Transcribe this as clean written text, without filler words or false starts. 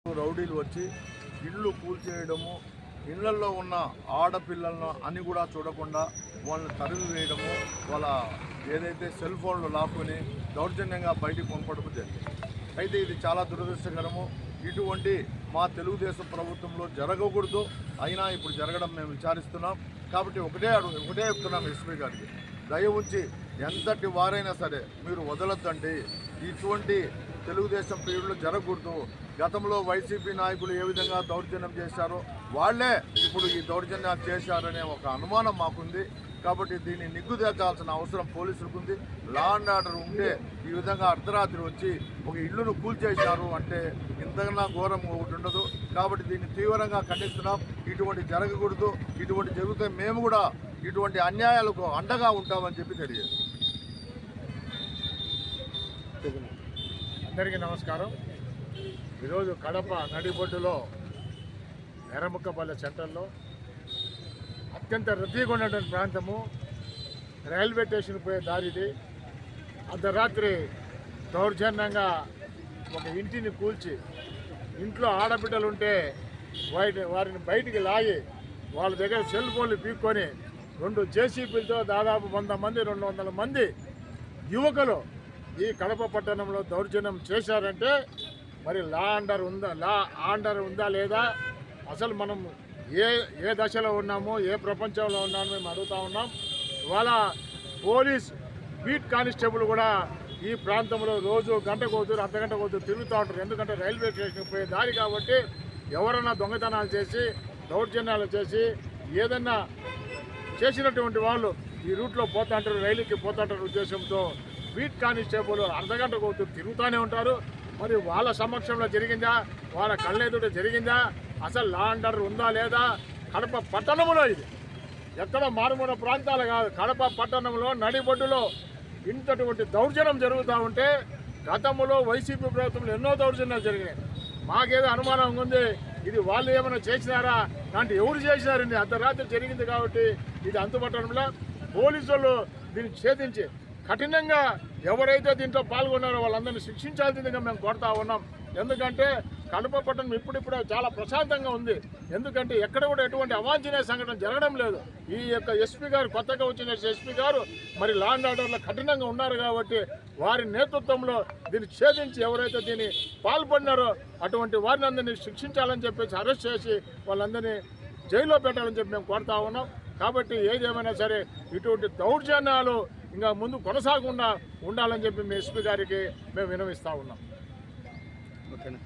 రౌడీలు వచ్చి ఇళ్ళు కూల్చేయడము, ఇళ్లలో ఉన్న ఆడపిల్లలను అని కూడా చూడకుండా వాళ్ళని తరిమి వేయడము, వాళ్ళ ఏదైతే సెల్ ఫోన్లు లాక్కుని దౌర్జన్యంగా బయటికి పంపడము జరిగింది. అయితే ఇది చాలా దురదృష్టకరము. ఇటువంటి మా తెలుగుదేశం ప్రభుత్వంలో జరగకూడదు, అయినా ఇప్పుడు జరగడం మేము విచారిస్తున్నాం. కాబట్టి ఒకటే చెప్తున్నాం ఎస్పీ గారికి, దయ ఉంచి ఎంతటి వారైనా సరే మీరు వదలొద్దండి. ఇటువంటి తెలుగుదేశం పీరియడ్లో జరగకూడదు. గతంలో వైసీపీ నాయకులు ఏ విధంగా దౌర్జన్యం చేశారో వాళ్లే ఇప్పుడు ఈ దౌర్జన్యాలు చేశారనే ఒక అనుమానం మాకుంది. కాబట్టి దీన్ని నిగ్గుదేర్చాల్సిన అవసరం పోలీసులకు ఉంది. లా అండ్ ఆర్డర్ ఉంటే ఈ విధంగా అర్ధరాత్రి వచ్చి ఒక ఇళ్లును కూల్చేశారు అంటే ఇంతకన్నా ఘోరం ఒకటి ఉండదు. కాబట్టి దీన్ని తీవ్రంగా ఖండిస్తున్నాం. ఇటువంటి జరగకూడదు. ఇటువంటి జరిగితే మేము కూడా ఇటువంటి అన్యాయాలకు అండగా ఉంటామని చెప్పి తెలియదు. అందరికీ నమస్కారం. ఈరోజు కడప నడిబొడ్డులో ఎర్రముక్కపల్లె సెంటర్లో అత్యంత రద్దీగా ఉన్నటువంటి ప్రాంతము, రైల్వే స్టేషన్ పోయే దారిది. అర్ధరాత్రి దౌర్జన్యంగా ఒక ఇంటిని కూల్చి ఇంట్లో ఆడబిడ్డలు ఉంటే వారిని బయటికి లాగి వాళ్ళ దగ్గర సెల్ ఫోన్లు పీక్కొని 2 జేసీబీలతో దాదాపు 100 మంది 200 మంది యువకులు ఈ కడప పట్టణంలో దౌర్జన్యం చేశారంటే మరి లా ఆర్డర్ ఉందా లేదా, అసలు మనం ఏ దశలో ఉన్నామో, ఏ ప్రపంచంలో ఉన్నామో మేము అడుగుతూ ఉన్నాం. ఇవాళ పోలీస్ బీట్ కానిస్టేబుల్ కూడా ఈ ప్రాంతంలో రోజు గంటకు అవుతారు, అర్ధగంట అవుతారు తిరుగుతూ ఉంటారు. ఎందుకంటే రైల్వే స్టేషన్కి పోయే దారి కాబట్టి ఎవరైనా దొంగతనాలు చేసి దౌర్జన్యాలు చేసి ఏదన్నా చేసినటువంటి వాళ్ళు ఈ రూట్లో పోతుంటారు, రైలుకి పోతుంటారు ఉద్దేశంతో బీట్ కానిస్టేబుల్ అర్ధగంటకు అవుతారు తిరుగుతూనే ఉంటారు. మరి వాళ్ళ సమక్షంలో జరిగిందా, వాళ్ళ కళ్ళెదుట జరిగిందా, అసలు లా అండ్ ఆర్డర్ ఉందా లేదా? కడప పట్టణంలో ఇది ఎక్కడ మారుమూల ప్రాంతాలు కాదు, కడప పట్టణంలో నడిబొడ్డులో ఇంతటువంటి దౌర్జన్యం జరుగుతూ ఉంటే గతంలో వైసీపీ ప్రభుత్వంలో ఎన్నో దౌర్జన్యాలు జరిగినాయి. మాకేదో అనుమానం ఉంది, ఇది వాళ్ళు ఏమైనా చేసినారా లాంటి ఎవరు చేసినారండి. అర్ధరాత్రి జరిగింది కాబట్టి ఇది అంతుపట్టడంలో పోలీసులు దీన్ని ఛేదించి కఠినంగా ఎవరైతే దీంట్లో పాల్గొన్నారో వాళ్ళందరినీ శిక్షించాల్సిందిగా మేము కోరుతా ఉన్నాం. ఎందుకంటే కడప పట్టణం ఇప్పుడిప్పుడే చాలా ప్రశాంతంగా ఉంది. ఎందుకంటే ఎక్కడ కూడా ఎటువంటి అవాంఛనీయ సంఘటన జరగడం లేదు. ఈ యొక్క ఎస్పీ గారు, కొత్తగా వచ్చిన ఎస్పీ గారు మరి లా అండ్ ఆర్డర్లో కఠినంగా ఉన్నారు కాబట్టి వారి నేతృత్వంలో దీన్ని ఛేదించి ఎవరైతే దీన్ని పాల్పడినారో అటువంటి వారిని అందరినీ శిక్షించాలని చెప్పేసి అరెస్ట్ చేసి వాళ్ళందరినీ జైల్లో పెట్టాలని చెప్పి మేము కోరుతా ఉన్నాం. కాబట్టి ఏదేమైనా సరే ఇటువంటి దౌర్జన్యాలు ఇంకా ముందు కొనసాగకుండా ఉండాలని చెప్పి మీ ఎస్పీ గారికి మేము విన్నవిస్తూ ఉన్నాం. ఓకేనా?